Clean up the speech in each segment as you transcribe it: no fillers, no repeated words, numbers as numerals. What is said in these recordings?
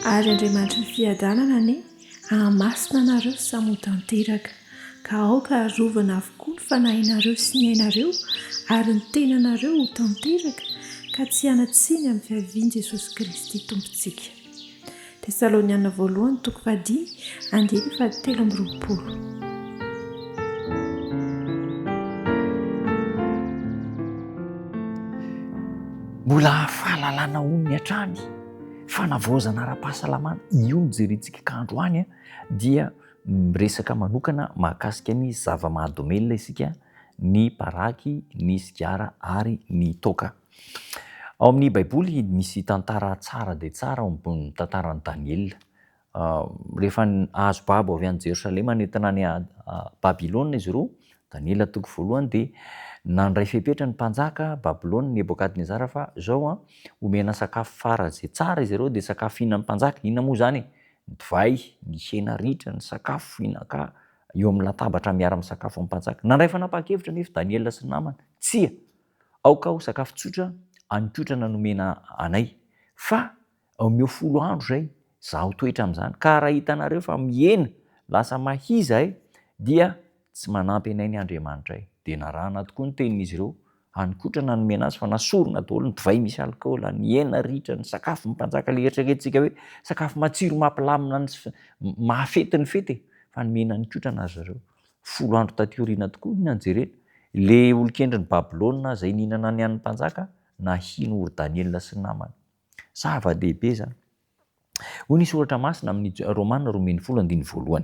Ary Andriamanitra ny fiadanana anie hahamasina anareo samotanteraka ka aoka arovana avokoa ny fanahinareo sy ny ainareo ary ny tenanareo ho tanteraka ka tsy hanatsiny amin'ny fiavian' Jesosy Kristy tompontsika. Tesaloniana voalohany toko 10:13-20. Mbola fahalalana onony hatrany fanavozana ara-pahasalamana io ny jerentsika ka androany dia miresaka manokana mahakasika ny zava-mahadomelina isika, ny paraky, ny sigara ary ny toka. Ao amin'ny baiboly misy tantara tsara dia tsara ao ambony tantaran'i Daniela. Rehefa azo babo avy any Jerosalema nentina any Babilôna izy ireo, Daniela toko voalohany, dia nandray fepetra ny mpanjaka Babilôna Nebokadnezara fa zao omena sakafo fara zay tsara izy ireo dia sakafo hihinan'ny mpanjaka. Inona moa zany? Ny divay, ny hena ritra, ny sakafo fihinaka eo amin'ny latabatra miara-misakafo amin'ny mpanjaka. Nandray fanapa-kevitra nefa Daniela sy ny namany, tsia, aoka ho sakafo tsotra, anikotrana nomena anay, fa omeo 10 andro zay zaho toetra amin'izany, ka raha hitanareo fa mihena lasa mahiza dia tsy manampy anay ny Andriamanitra dia narahana tokoa ny tenin'izy ireo, anikotrana nomena azy fa nasorona daholo ny divay misy alikaola, ny hena ritra, ny sakafo mpanjaka le eritreretintsika hoe sakafo matsiro mampilamina ny mahafety ny fety, fa nomena anikotrana azy ireo 10 andro taty aoriana tokoa. Inona jerena le olon-kendrin'ny Babilôna zay nihinana ny an'ny mpanjaka nahino ory Daniela sy ny namany. Zava-dehibe zany. Hoy ny soratra masina amin'ny Romana 10:1.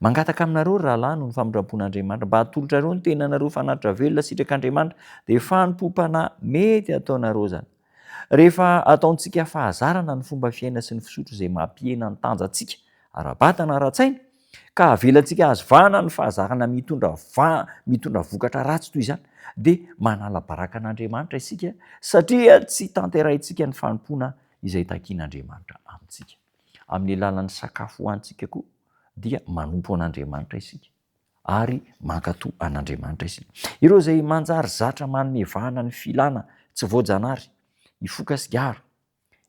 Mangataka aminareo rahalahy noho ny famindrampon'Andriamanitra mba hatolotrareo ny tenanareo fanatitra velona sitrak'Andriamanitra dia fanompom-panahy mety ataonareo zany. Rehefa ataontsika fahazarana ny fomba fiaina sy ny fisotro izay mampihena ny tanjantsika ara-batana ara-tsaina, ka avelantsika azo vahana ny fahazarana mitondra vokatra ratsy toy izany, dia manala baraka an'Andriamanitra isika satria tsy tanterahintsika ny fanompona izay takian'Andriamanitra amintsika. Amin'ny alalan'ny sakafo hohantsika koa dia manompo an'Andriamanitra isika ary mankatoa an'Andriamanitra isika. Ireo izay manjary zatra manome vahana ny filana tsy voajanahary, hifoka sigara,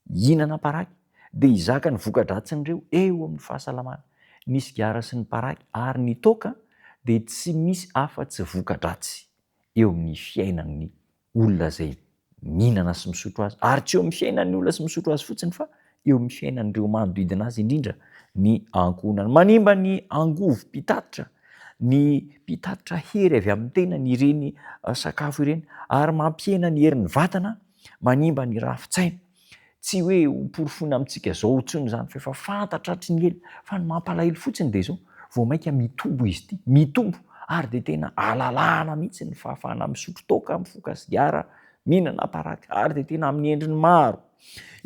hihinana paraky, dia hizaka ny voka-dratsiny eo amin'ny fahasalamana. Ny sigara sy ny paraky ary ny toka dia tsy misy afa-tsy voka-dratsy eo amin'ny fiainan'ny olona izay mihinana sy misotro azy, ary tsy eo amin'ny fiainan'ny olona sy misotro azy fotsiny fa eo amin'ny fiainan'ireo manodidina azy, indrindra ny ankohonany. Manimba ny angovo mpitatitra, ny mpitatitra hery avy amin'ny tenany ireny sakafo ireny, ary mampihena ny herin'ny vatana, manimba ny rafin-tsaina. Tsy hoe porofona amintsika zao intsony izany fa efa fantatra hatry ny ela, fa ny mampalahelo fotsiny dia zao vao mainka mitombo izy ity, mitombo, ary dia tena alalahana mihitsy ny fahafahana misotro toka, mifoka sigara, mihinana paraky, ary dia tena amin'ny endriny maro.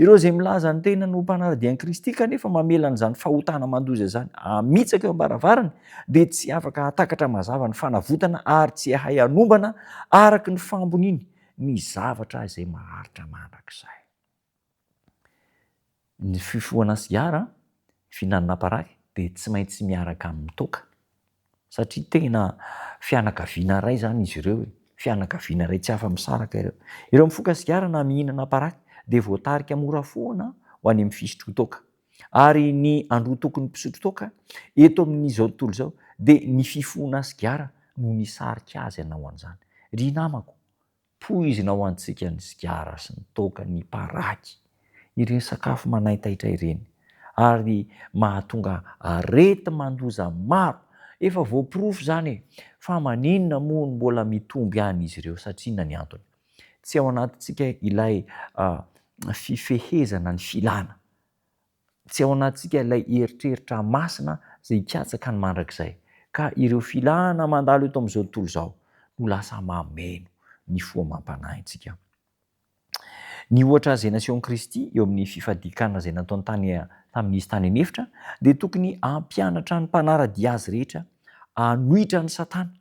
Ireo izay milaza ny tena no mpanaradian'i Kristy kanefa mamela an'izany fahotana mandoza izany amitsaka eo am-baravarany, dia tsy afaka hatakatra mazava ny fanavotana ary tsy hahay hanombana araka ny famboniny ny zavatra izay maharitra mandrakizay. Ny fifohana sigara, fihinanana paraky dia tsy maintsy miaraka amin'ny toka, satria tena fianakaviana iray zany izy ireo, fianakaviana iray tsy afa-misaraka ireo. Ireo mifoka sigara na mihinana paraky dia voatarika mora foana ho any amin'ny fisotro toka, ary ny andro tokony mpisotro toka eto amin'izao tontolo izao dia ny fifohana sigara no nisarika azy hanao an'izany. Ry namako, poizina ho antsika ny sigara sy ny toka, ny paraky, ireny sakafo manaitaitra ireny, ary mahatonga arety mandoza maro. Efa voapirofo zany fa maninona moa no mbola mitomby ihany izy ireo, satria inona ny antony? Tsy ao anatintsika ilay fifehezana ny filana, tsy ao anatintsika ilay eritreritra masina izay hikatsaka ny mandrakizay, ka ireo filana mandalo eto amin'izao tontolo izao no lasa mameno ny foamam-panahintsika. Ny ohatra izay nasehoan'i Kristy eo amin'ny fifadikana izay nataony tamin'izy tany anefitra dia tokony hampianatra ny mpanaradia azy rehetra hanohitra ny Satana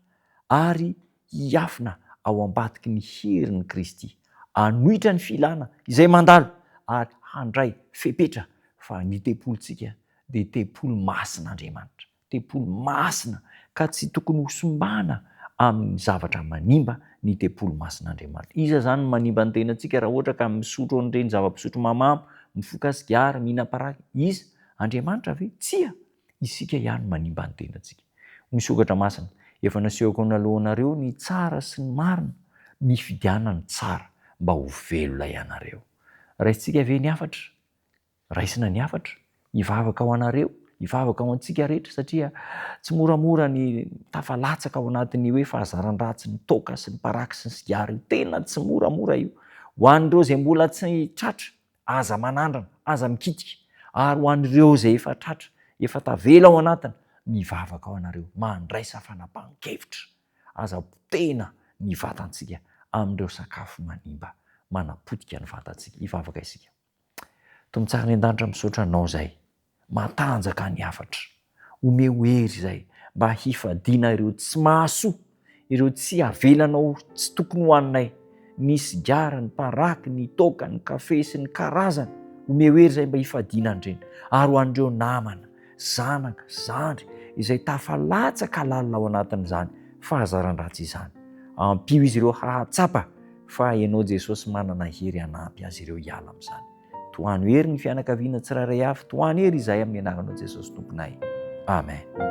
ary hiafina ao ambadiky ny herin'i Kristy, hanohitra ny filana izay mandalo ary handray fepetra fa ny tempolontsika dia tempolo masin'Andriamanitra, tempolo masina, ka tsy tokony hosombana amin'ny zavatra manimba ny tempolo masin'Andriamanitra. Iza zany manimba ny tenantsika raha ohatra ka misotro an'ireny zava-pisotro mamamo, mifoka sigara, mihinam-paraky, iza Andriamanitra ve? Tsia, isika ihany manimba ny tenantsika. Misokatra masina, efa nasehoko analohanareo ny tsara sy ny marina, ny fidianany tsara mba ho velona ianareo. Raisitsika ve ny afatra? Raisina ny afatra, hivavaka ao anareo, hivavaka ao antsika rehetra, satria tsy moramora ny tafalatsaka ao anatin'ny hoe fahazaran-dratsy ny toaka sy ny paraky sy ny sigara io. Tena tsy moramora io. Ho an'ireo izay mbola tsy tratra, aza manandrana, aza mikitika. Ary ho an'ireo izay efa tratra, efa tavela ao anatiny, mivavaka ao anareo, mandraisa fanapahan-kevitra. Aza tena ny vatantsika amin'ireo sakafo manimba, manapotika ny vatantsika. Hivavaka isika. Tombon-tsara ny an-danitra misaotra anao zay, matanjaka ny afatra, omeo hery zay, mba hifadiana ireo tsy mahasoa, ireo tsy avelanao tsy tokony hoaninay, ny sigara, ny paraky, ny toaka, ny kafe sy ny karazany, omeo hery zay mba hifadiana andreny. Ary ho an'ireo namana, zanaka, zandry izay tafalatsaka lalina ao anatin'izany fahazaran-dratsy izany, ampio izy ireo hahatsapa fa ianao Jesosy manana hery hanampy azy ireo hiala amin'izany. Toano hery ny fianakaviana tsirairay avy, toano hery izahay amin'ny anaranao Jesosy tomponay. Amen.